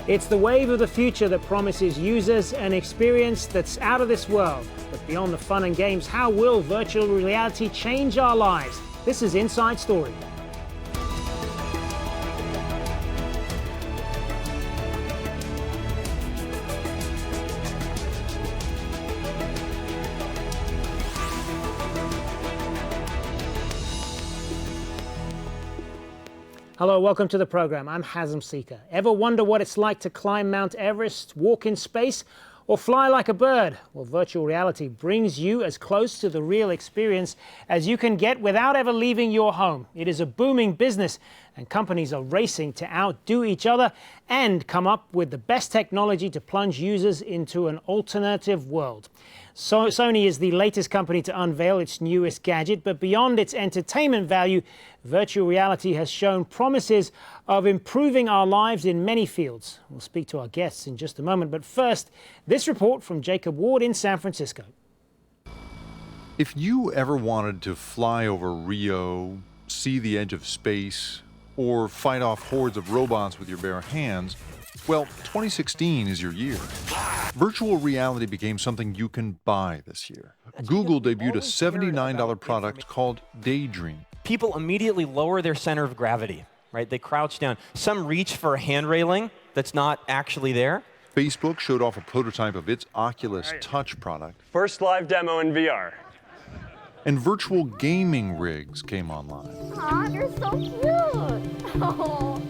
It's the wave of the future that promises users an experience that's out of this world. But beyond the fun and games, how will virtual reality change our lives? This is Inside Story. Hello, welcome to the program. I'm Hazem Sika. Ever wonder what it's like to climb Mount Everest, walk in space, or fly like a bird? Well, virtual reality brings you as close to the real experience as you can get without ever leaving your home. It is a booming business, and companies are racing to outdo each other and come up with the best technology to plunge users into an alternative world. So Sony is the latest company to unveil its newest gadget, but beyond its entertainment value, virtual reality has shown promises of improving our lives in many fields. We'll speak to our guests in just a moment, but first, this report from Jacob Ward in San Francisco. If you ever wanted to fly over Rio, see the edge of space, or fight off hordes of robots with your bare hands, well, 2016 is your year. Virtual reality became something you can buy this year. Google debuted a $79 product called Daydream. People immediately lower their center of gravity, right? They crouch down. Some reach for a hand railing that's not actually there. Facebook showed off a prototype of its Oculus Touch product. First live demo in VR. And virtual gaming rigs came online. Aw, you're so cute. Oh.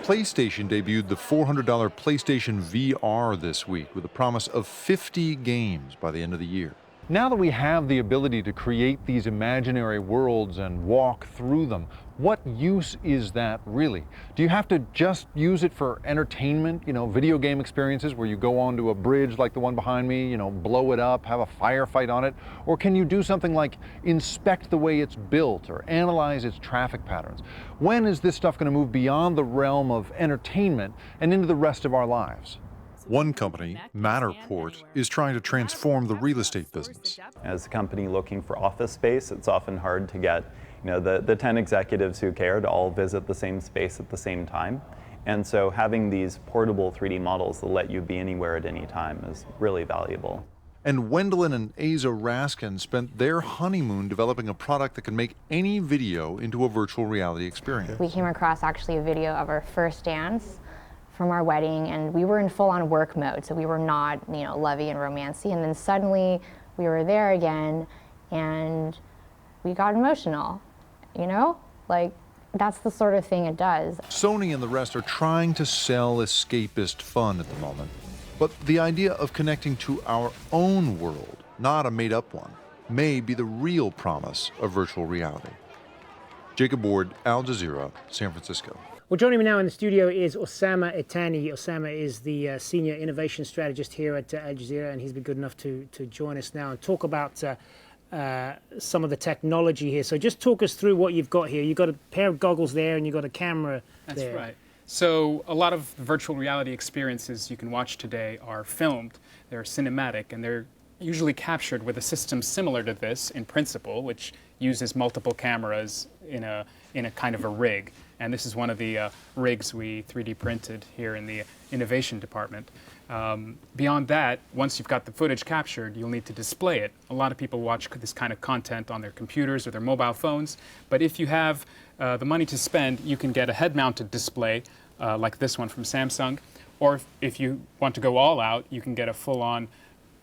PlayStation debuted the $400 PlayStation VR this week with a promise of 50 games by the end of the year. Now that we have the ability to create these imaginary worlds and walk through them, what use is that really? Do you have to just use it for entertainment, video game experiences where you go onto a bridge like the one behind me, blow it up, have a firefight on it? Or can you do something like inspect the way it's built or analyze its traffic patterns? When is this stuff going to move beyond the realm of entertainment and into the rest of our lives? One company, Matterport, is trying to transform the real estate business. As a company looking for office space, it's often hard to get the 10 executives who care to all visit the same space at the same time. And so having these portable 3D models that let you be anywhere at any time is really valuable. And Wendelin and Asa Raskin spent their honeymoon developing a product that can make any video into a virtual reality experience. We came across actually a video of our first dance from our wedding, and we were in full-on work mode, so we were not, lovey and romancy. And then suddenly we were there again, and we got emotional. That's the sort of thing it does. Sony and the rest are trying to sell escapist fun at the moment, but the idea of connecting to our own world, not a made-up one, may be the real promise of virtual reality. Jacob Ward, Al Jazeera, San Francisco. Well, joining me now in the studio is Ousama Itani. Ousama is the Senior Innovation Strategist here at Al Jazeera, and he's been good enough to join us now and talk about some of the technology here. So just talk us through what you've got here. You've got a pair of goggles there, and you've got a camera there. That's right. So a lot of virtual reality experiences you can watch today are filmed. They're cinematic, and they're usually captured with a system similar to this in principle, which uses multiple cameras in a kind of a rig. And this is one of the rigs we 3D printed here in the innovation department. Beyond that, once you've got the footage captured, you'll need to display it. A lot of people watch this kind of content on their computers or their mobile phones, but if you have the money to spend, you can get a head-mounted display like this one from Samsung, or if you want to go all out, you can get a full-on,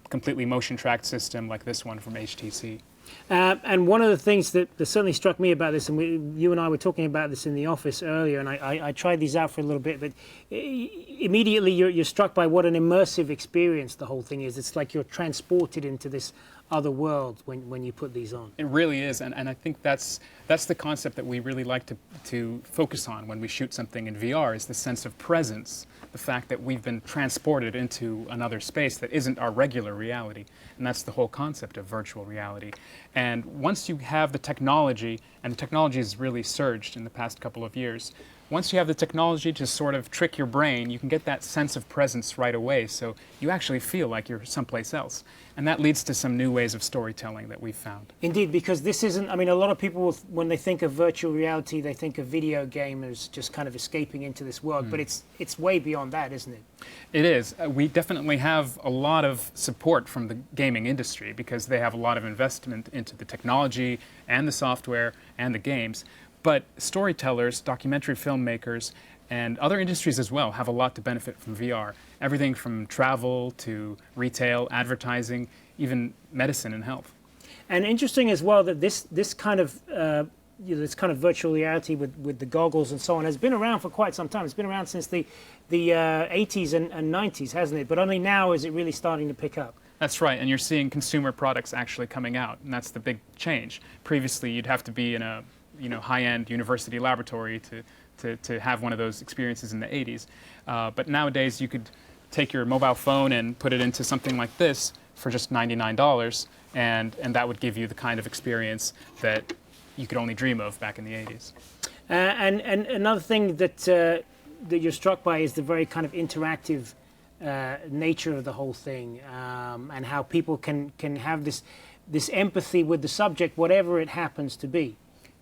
completely motion-tracked system like this one from HTC. And one of the things that certainly struck me about this, and you and I were talking about this in the office earlier, and I tried these out for a little bit, but immediately you're struck by what an immersive experience the whole thing is. It's like you're transported into this other world when you put these on. It really is, and I think that's the concept that we really like to focus on when we shoot something in VR, is the sense of presence, the fact that we've been transported into another space that isn't our regular reality. And that's the whole concept of virtual reality. And once you have the technology, and the technology has really surged in the past couple of years, once you have the technology to sort of trick your brain, you can get that sense of presence right away, so you actually feel like you're someplace else. And that leads to some new ways of storytelling that we've found. Indeed, because this isn't, I mean, a lot of people, when they think of virtual reality, they think of video gamers just kind of escaping into this world, but it's way beyond that, isn't it? It is. We definitely have a lot of support from the gaming industry because they have a lot of investment into the technology and the software and the games. But storytellers, documentary filmmakers, and other industries as well have a lot to benefit from VR. Everything from travel to retail, advertising, even medicine and health. And interesting as well that this kind of this kind of virtual reality with the goggles and so on has been around for quite some time. It's been around since the 80s and 90s, hasn't it? But only now is it really starting to pick up. That's right, and you're seeing consumer products actually coming out, and that's the big change. Previously, you'd have to be in a high-end university laboratory to have one of those experiences in the 80s. But nowadays, you could take your mobile phone and put it into something like this for just $99, and that would give you the kind of experience that you could only dream of back in the 80s. And another thing that you're struck by is the very kind of interactive nature of the whole thing, and how people can have this empathy with the subject, whatever it happens to be.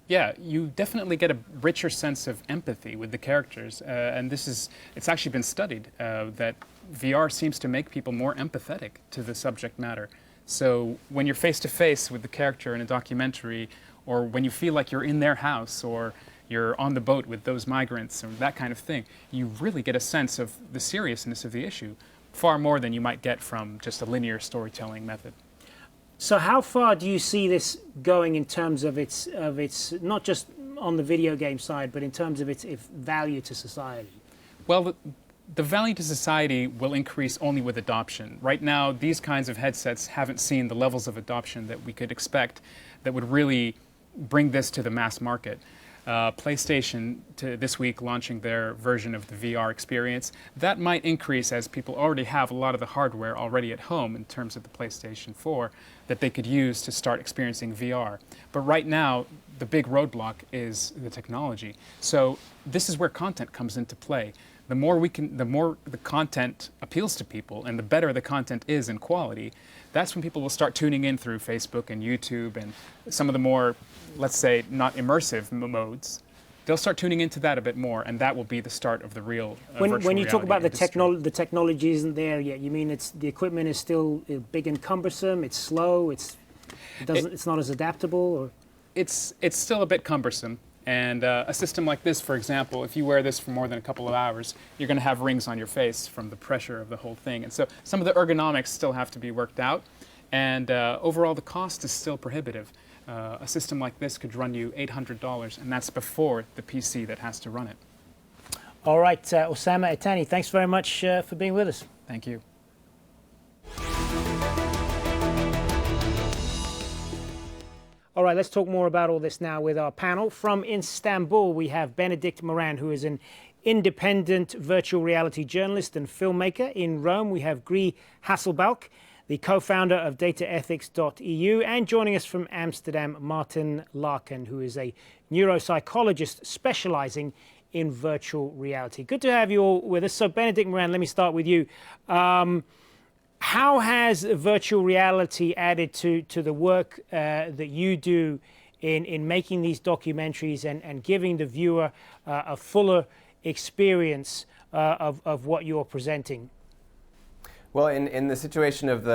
Yeah, you definitely get a richer sense of empathy with the characters, and it's actually been studied that VR seems to make people more empathetic to the subject matter. So when you're face to face with the character in a documentary, or when you feel like you're in their house, or you're on the boat with those migrants, or that kind of thing, you really get a sense of the seriousness of the issue, far more than you might get from just a linear storytelling method. So how far do you see this going in terms of its not just on the video game side, but in terms of its value to society? Well, the value to society will increase only with adoption. Right now, these kinds of headsets haven't seen the levels of adoption that we could expect that would really bring this to the mass market. PlayStation this week launching their version of the VR experience. That might increase as people already have a lot of the hardware already at home in terms of the PlayStation 4 that they could use to start experiencing VR. But right now, the big roadblock is the technology. So this is where content comes into play. The more the content appeals to people and the better the content is in quality, that's when people will start tuning in through Facebook and YouTube and some of the more, let's say, not immersive modes. They'll start tuning into that a bit more, and that will be the start of the real when you talk about industry. the technology isn't there yet, you mean the equipment is still big and cumbersome, it's slow, it's not as adaptable, or? It's still a bit cumbersome. And a system like this, for example, if you wear this for more than a couple of hours, you're going to have rings on your face from the pressure of the whole thing. And so some of the ergonomics still have to be worked out. And overall, the cost is still prohibitive. A system like this could run you $800, and that's before the PC that has to run it. All right, Ousama, Itani, thanks very much for being with us. Thank you. All right, let's talk more about all this now with our panel. From Istanbul, we have Benedict Moran, who is an independent virtual reality journalist and filmmaker. In Rome, we have Hasselbalch, the co-founder of Ethics.eu, and joining us from Amsterdam, Maarten Laken, who is a neuropsychologist specialising in virtual reality. Good to have you all with us. So, Benedict Moran, let me start with you. How has virtual reality added to the work that you do in making these documentaries and giving the viewer a fuller experience of what you're presenting? Well, in the situation of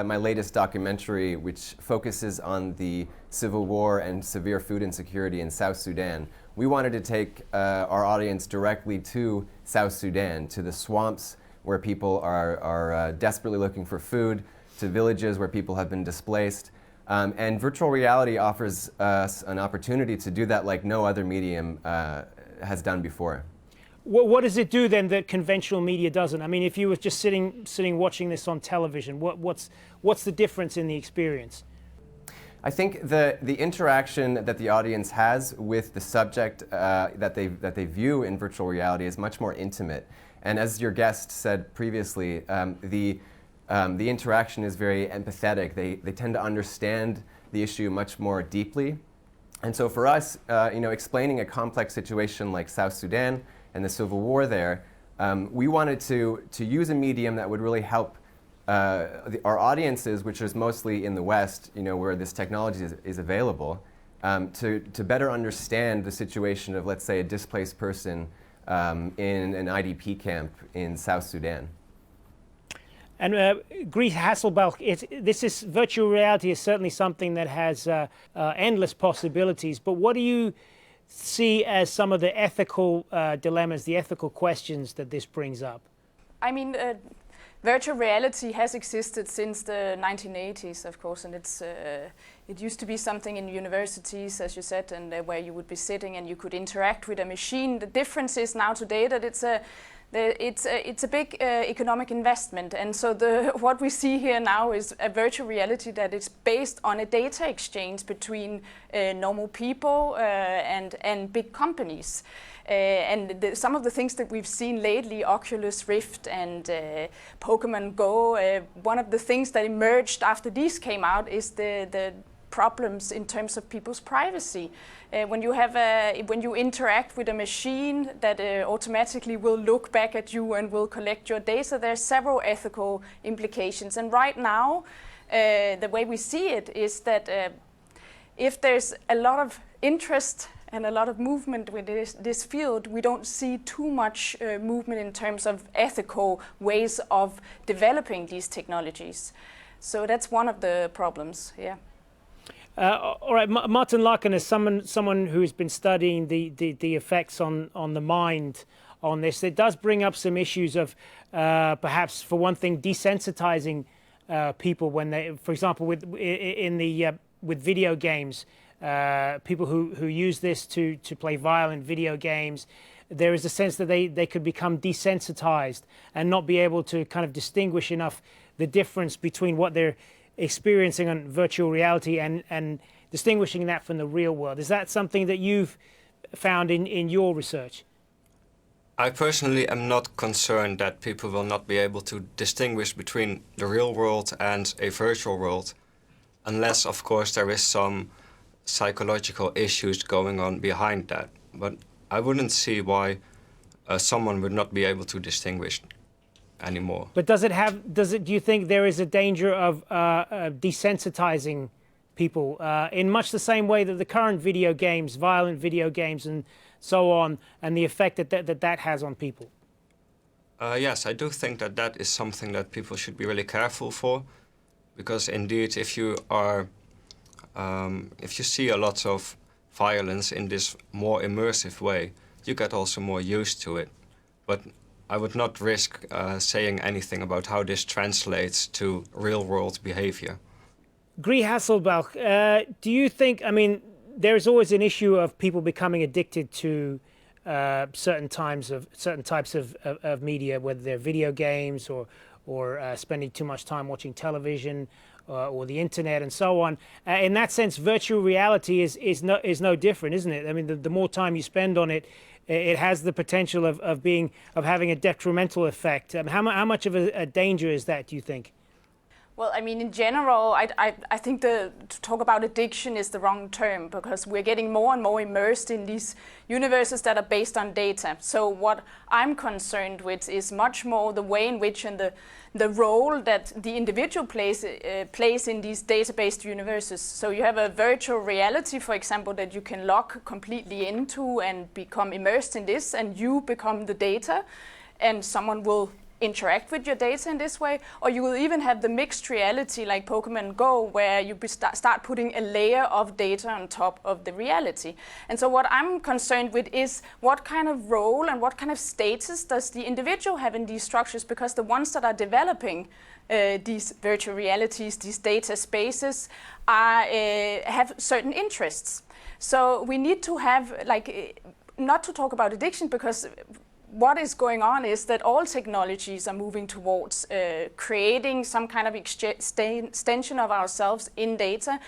my latest documentary, which focuses on the civil war and severe food insecurity in South Sudan, we wanted to take our audience directly to South Sudan, to the swamps where people are desperately looking for food, to villages where people have been displaced. And virtual reality offers us an opportunity to do that like no other medium has done before. What does it do then that conventional media doesn't? I mean, if you were just sitting watching this on television, what's the difference in the experience? I think the interaction that the audience has with the subject that they view in virtual reality is much more intimate. And as your guest said previously, the interaction is very empathetic. They tend to understand the issue much more deeply. And so for us, explaining a complex situation like South Sudan and the civil war there, we wanted to use a medium that would really help our audiences, which is mostly in the West, where this technology is available, to better understand the situation of, let's say, a displaced person in an IDP camp in South Sudan. And Hasselbalch, virtual reality is certainly something that has endless possibilities, but what do you see as some of the ethical dilemmas, the ethical questions that this brings up? I mean, virtual reality has existed since the 1980s, of course, and it used to be something in universities, as you said, and where you would be sitting and you could interact with a machine. The difference is now today that it's a big economic investment, and so what we see here now is a virtual reality that is based on a data exchange between normal people and big companies. Some of the things that we've seen lately, Oculus Rift and Pokemon Go, one of the things that emerged after these came out is the problems in terms of people's privacy. When you interact with a machine that automatically will look back at you and will collect your data, there are several ethical implications. And right now, the way we see it is that if there's a lot of interest and a lot of movement with this field, we don't see too much movement in terms of ethical ways of developing these technologies. So that's one of the problems, yeah. All right, Maarten Laken, as someone who's been studying the effects on the mind on this, it does bring up some issues of perhaps, for one thing, desensitizing people when they, for example, with video games. People who use this to play violent video games, there is a sense that they could become desensitized and not be able to kind of distinguish enough the difference between what they're experiencing on virtual reality and distinguishing that from the real world. Is that something that you've found in your research? I personally am not concerned that people will not be able to distinguish between the real world and a virtual world, unless, of course, there is some psychological issues going on behind that. But I wouldn't see why someone would not be able to distinguish anymore. But do you think there is a danger of desensitizing people in much the same way that the current video games, violent video games and so on, and the effect that has on people? Yes, I do think that is something that people should be really careful for, because indeed if you see a lot of violence in this more immersive way, you get also more used to it. But I would not risk saying anything about how this translates to real-world behavior. Hasselbalch, do you think, I mean, there's always an issue of people becoming addicted to certain types of media, whether they're video games or spending too much time watching television or the internet and so on. In that sense, virtual reality is no different, isn't it? I mean, the more time you spend on it, it has the potential of having a detrimental effect. How much of a danger is that, do you think? Well, I mean, in general, I think to talk about addiction is the wrong term, because we're getting more and more immersed in these universes that are based on data. So what I'm concerned with is much more the way in which and the role that the individual plays in these data-based universes. So you have a virtual reality, for example, that you can log completely into and become immersed in this, and you become the data, and someone will interact with your data in this way. Or you will even have the mixed reality like Pokemon Go, where you start putting a layer of data on top of the reality. And so what I'm concerned with is what kind of role and what kind of status does the individual have in these structures, because the ones that are developing these virtual realities, these data spaces, have certain interests. So we need to have, not to talk about addiction, because what is going on is that all technologies are moving towards creating some kind of extension of ourselves in data.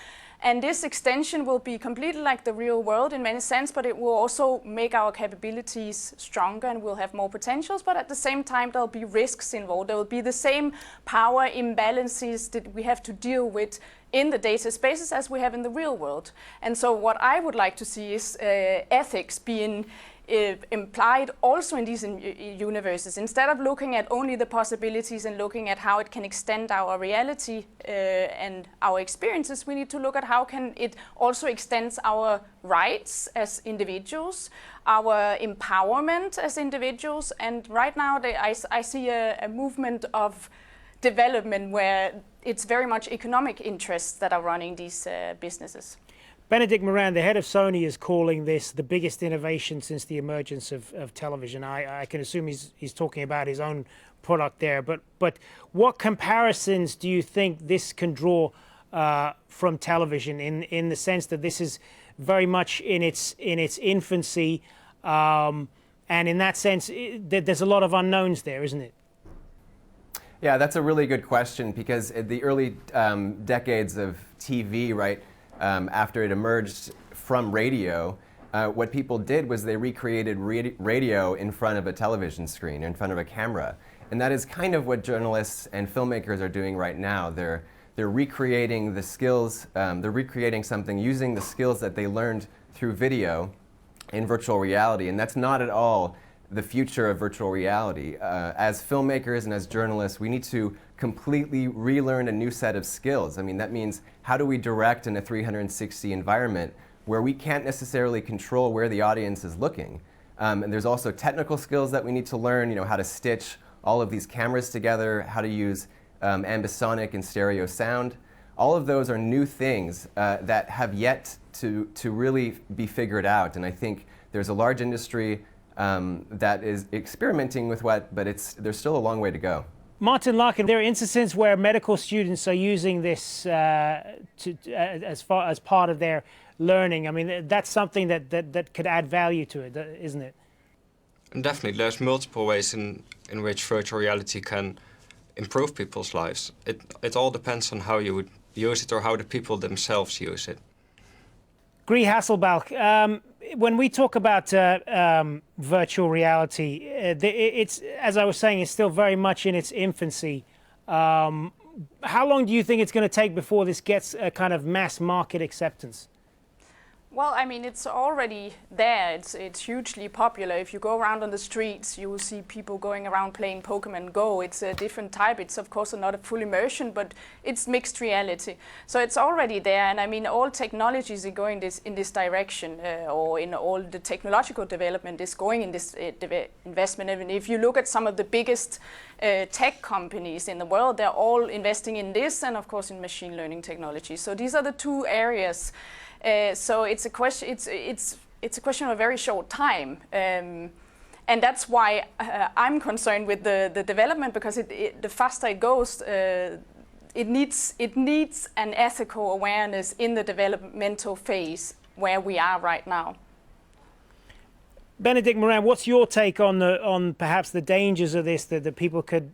And this extension will be completely like the real world in many sense, but it will also make our capabilities stronger and we'll have more potentials. But at the same time, there'll be risks involved. There will be the same power imbalances that we have to deal with in the data spaces as we have in the real world. And so what I would like to see is ethics being implied also in these universes. Instead of looking at only the possibilities and looking at how it can extend our reality and our experiences, we need to look at how can it also extend our rights as individuals, our empowerment as individuals. And right now I see a movement of development where it's very much economic interests that are running these businesses. Benedict Moran, the head of Sony, is calling this the biggest innovation since the emergence of television. I can assume he's talking about his own product there. But what comparisons do you think this can draw from television in the sense that this is very much in its infancy, and in that sense, there's a lot of unknowns there, isn't it? Yeah, that's a really good question, because in the early decades of TV, right, after it emerged from radio, what people did was they recreated radio in front of a television screen, in front of a camera. And that is kind of what journalists and filmmakers are doing right now. They're recreating the skills, they're recreating something using the skills that they learned through video in virtual reality. And that's not at all the future of virtual reality. As filmmakers and as journalists, we need to completely relearn a new set of skills. I mean, that means how do we direct in a 360 environment where we can't necessarily control where the audience is looking? And there's also technical skills that we need to learn, you know, how to stitch all of these cameras together, how to use ambisonic and stereo sound. All of those are new things that have yet to really be figured out. And I think there's a large industry that is experimenting with but there's still a long way to go. Maarten Laken, there are instances where medical students are using this as part of their learning. I mean, that's something that could add value to it, isn't it? And definitely, there's multiple ways in which virtual reality can improve people's lives. It all depends on how you would use it or how the people themselves use it. Hasselbalch, when we talk about virtual reality, it's, as I was saying, it's still very much in its infancy. How long do you think it's going to take before this gets a kind of mass market acceptance? Well, I mean, it's already there. It's hugely popular. If you go around on the streets, you will see people going around playing Pokemon Go. It's a different type. It's, of course, not a full immersion, but it's mixed reality. So it's already there. And I mean, all technologies are going in this direction, or in all the technological development is going in this investment. And if you look at some of the biggest tech companies in the world, they're all investing in this and, of course, in machine learning technology. So these are the two areas. So it's a question. It's a question of a very short time, and that's why I'm concerned with the development, because the faster it goes, it needs an ethical awareness in the developmental phase where we are right now. Benedict Moran, what's your take on perhaps the dangers of this, that people could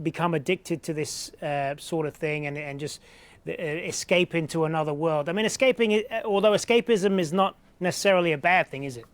become addicted to this sort of thing and just escape into another world? I mean, although escapism is not necessarily a bad thing, is it?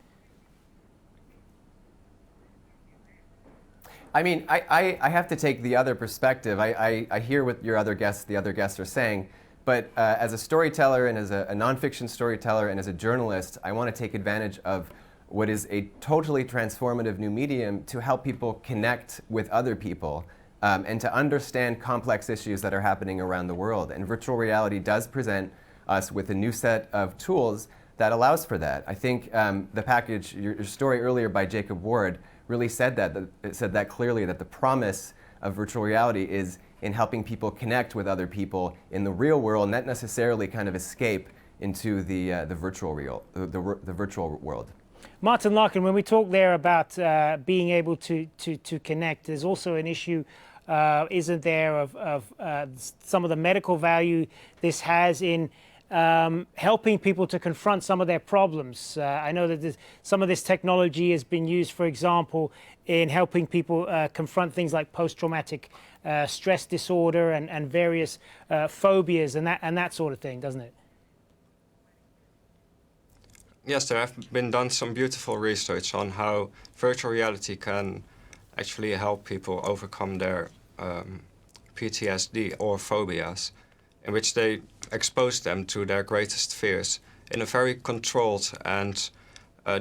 I mean, I have to take the other perspective. I hear what the other guests are saying, but as a storyteller and as a nonfiction storyteller and as a journalist, I want to take advantage of what is a totally transformative new medium to help people connect with other people. And to understand complex issues that are happening around the world. And virtual reality does present us with a new set of tools that allows for that. I think the package, your story earlier by Jacob Ward, really said that clearly, that the promise of virtual reality is in helping people connect with other people in the real world, not necessarily kind of escape into the virtual world. Maarten Laken, when we talk there about being able to connect, there's also an issue, isn't there, of some of the medical value this has in helping people to confront some of their problems. I know that some of this technology has been used, for example, in helping people confront things like post-traumatic stress disorder and various phobias and that sort of thing, doesn't it? Yes, there have been done some beautiful research on how virtual reality can actually help people overcome their PTSD or phobias, in which they expose them to their greatest fears in a very controlled and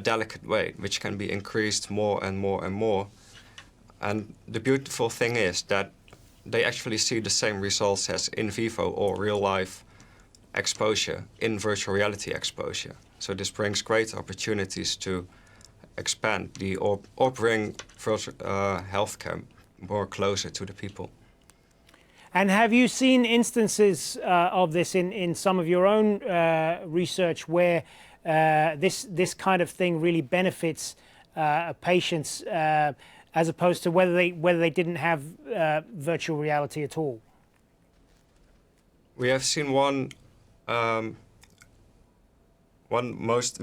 delicate way, which can be increased more and more and more. And the beautiful thing is that they actually see the same results as in vivo or real-life exposure in virtual reality exposure. So this brings great opportunities to expand or bring virtual healthcare more closer to the people. And have you seen instances of this in some of your own research where this kind of thing really benefits patients as opposed to whether they didn't have virtual reality at all? We have seen we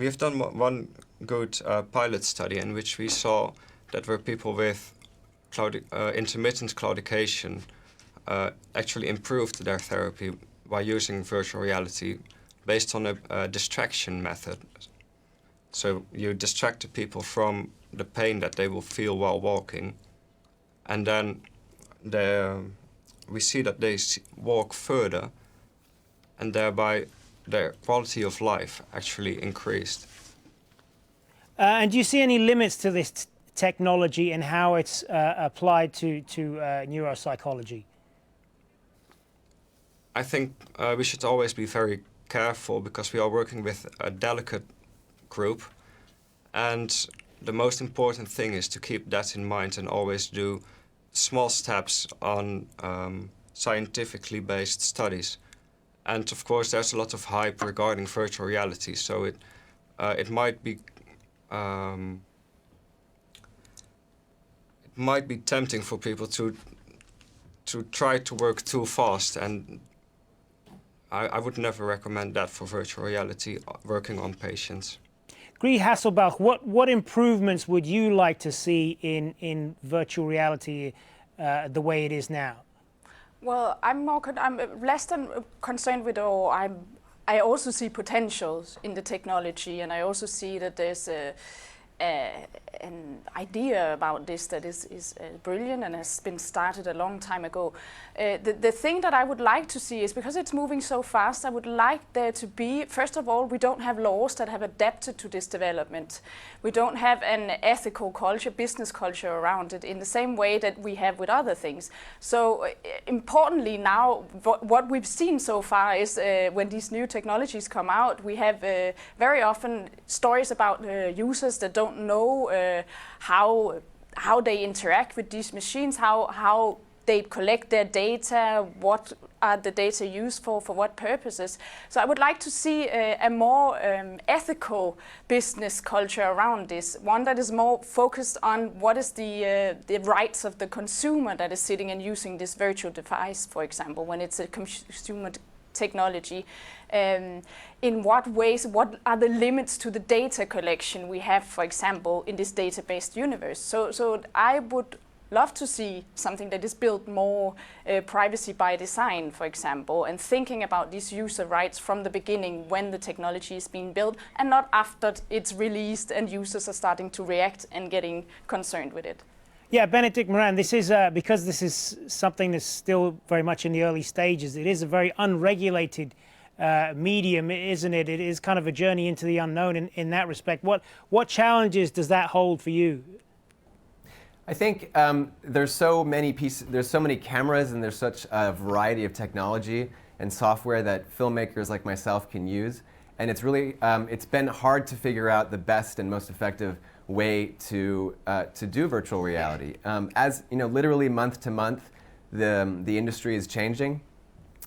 have done one good pilot study in which we saw that where people with intermittent claudication actually improved their therapy by using virtual reality based on a distraction method. So you distract the people from the pain that they will feel while walking, and then we see that they walk further, and thereby their quality of life actually increased. And do you see any limits to this technology and how it's applied to neuropsychology? I think we should always be very careful because we are working with a delicate group, and the most important thing is to keep that in mind and always do small steps on scientifically based studies. And of course, there's a lot of hype regarding virtual reality, so it might be tempting for people to try to work too fast, and I would never recommend that for virtual reality working on patients. Hasselbalch, what improvements would you like to see in virtual reality the way it is now? Well, I'm less than concerned with, I also see potentials in the technology, and I also see that there's an idea about this that is brilliant and has been started a long time ago. The thing that I would like to see is, because it's moving so fast, I would like there to be, first of all, we don't have laws that have adapted to this development. We don't have an ethical culture, business culture around it in the same way that we have with other things. So importantly now, what we've seen so far is when these new technologies come out, we have very often stories about users that don't know how they interact with these machines, how they collect their data, what are the data used for what purposes. So I would like to see a more ethical business culture around this, one that is more focused on what is the rights of the consumer that is sitting and using this virtual device, for example, when it's a consumer technology. In what ways, what are the limits to the data collection we have, for example, in this data-based universe? So I would love to see something that is built more privacy by design, for example, and thinking about these user rights from the beginning when the technology is being built, and not after it's released and users are starting to react and getting concerned with it. Yeah, Benedict Moran, this is, because this is something that's still very much in the early stages, it is a very unregulated medium, isn't it? It is kind of a journey into the unknown in that respect. What challenges does that hold for you? I think there's so many cameras, and there's such a variety of technology and software that filmmakers like myself can use, and it's really it's been hard to figure out the best and most effective way to do virtual reality. As you know, literally month to month, the industry is changing,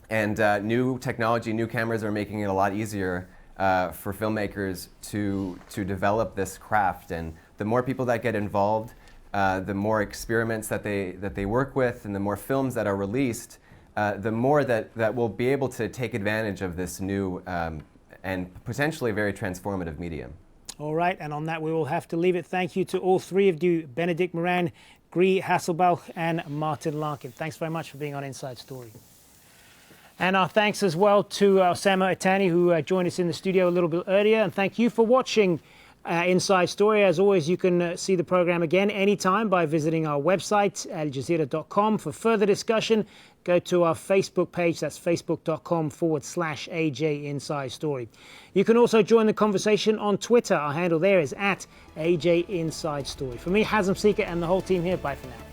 and new technology, new cameras are making it a lot easier for filmmakers to develop this craft. And the more people that get involved, the more experiments that they work with, and the more films that are released, the more that we'll be able to take advantage of this new and potentially very transformative medium. All right, and on that we will have to leave it. Thank you to all three of you, Benedict Moran, Hasselbalch, and Maarten Laken. Thanks very much for being on Inside Story. And our thanks as well to Ousama Itani, who joined us in the studio a little bit earlier. And thank you for watching Inside Story. As always, you can see the program again anytime by visiting our website, aljazeera.com. For further discussion, go to our Facebook page. That's facebook.com/AJ Inside Story. You can also join the conversation on Twitter. Our handle there is @AJ Inside Story. For me, Hazem, Sika, and the whole team here, bye for now.